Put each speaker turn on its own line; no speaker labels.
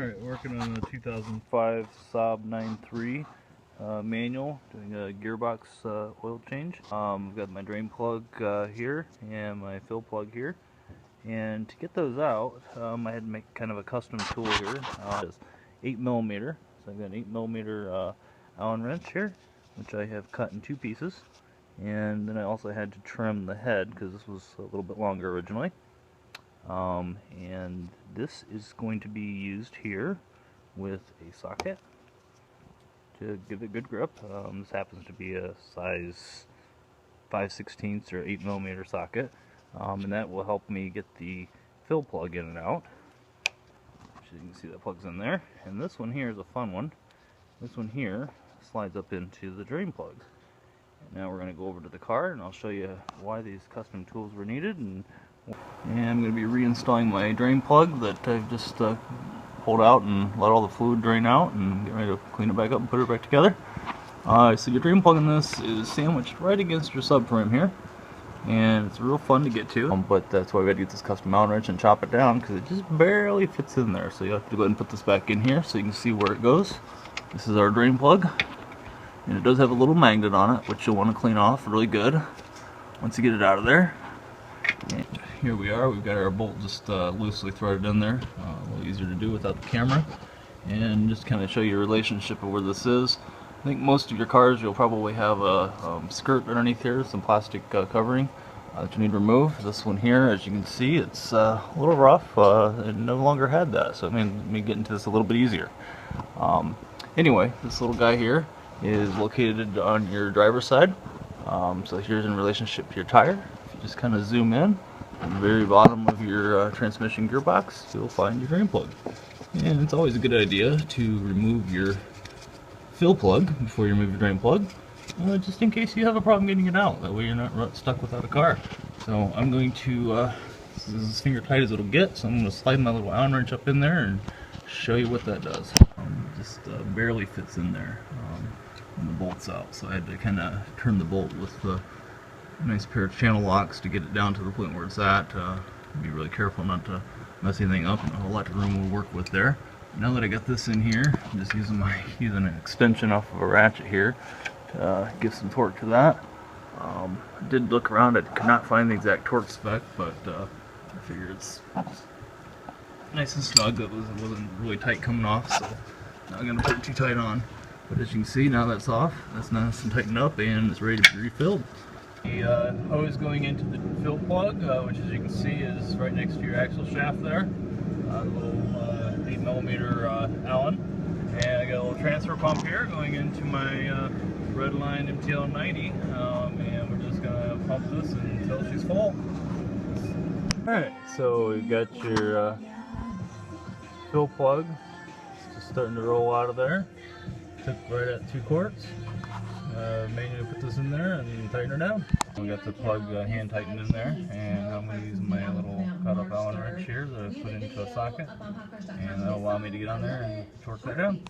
Alright, working on a 2005 Saab 9.3 manual, doing a gearbox oil change. I've got my drain plug here and my fill plug here. And to get those out, I had to make kind of a custom tool here. It's 8mm, so I've got an 8mm Allen wrench here, which I have cut in two pieces. And then I also had to trim the head because this was a little bit longer originally. And this is going to be used here with a socket to give it good grip. This happens to be a size 5/16 or 8mm socket, and that will help me get the fill plug in and out. So you can see that plugs in there. And this one here is a fun one. This one here slides up into the drain plug. And now we're going to go over to the car and I'll show you why these custom tools were needed. And I'm going to be reinstalling my drain plug that I've just pulled out and let all the fluid drain out, and get ready to clean it back up and put it back together. So your drain plug in this is sandwiched right against your subframe here, and it's real fun to get to, but that's why we got to get this custom Allen wrench and chop it down because it just barely fits in there. So you have to go ahead and put this back in here so you can see where it goes. This is our drain plug, and it does have a little magnet on it, which you'll want to clean off really good once you get it out of there. And here we are. We've got our bolt just loosely threaded in there, a little easier to do without the camera. And just kind of show you a relationship of where this is. I think most of your cars you'll probably have a skirt underneath here, some plastic covering that you need to remove. This one here, as you can see, it's a little rough. It no longer had that, so it made me get into this a little bit easier. Anyway, this little guy here is located on your driver's side. So here's in relationship to your tire. If you just kind of zoom in, at the very bottom of your transmission gearbox, you'll find your drain plug. And it's always a good idea to remove your fill plug before you remove your drain plug, just in case you have a problem getting it out. That way you're not stuck without a car. So I'm going to, this is as finger tight as it'll get, so I'm going to slide my little Allen wrench up in there and show you what that does. Just barely fits in there, and the bolt's out, so I had to kind of turn the bolt with the nice pair of channel locks to get it down to the point where it's at. Be really careful not to mess anything up, and a whole lot of room we'll work with there. Now that I got this in here, I'm just using an extension off of a ratchet here to give some torque to that. I did look around, I could not find the exact torque spec, but I figured it's nice and snug. It wasn't really tight coming off, so not going to put it too tight on. But as you can see, now that's off, that's nice and tightened up, and it's ready to be refilled. The hose going into the fill plug, which as you can see is right next to your axle shaft there. A little 8mm Allen. And I got a little transfer pump here going into my Redline MTL 90, and we're just going to pump this until she's full. Alright, so we've got your fill plug just starting to roll out of there. Took right at 2 quarts. Manually put this in there and tighten her down. We got the plug hand tightened in there, and I'm going to use my little cut up Allen wrench here that I put into a socket, and that'll allow me to get on there and torque that down.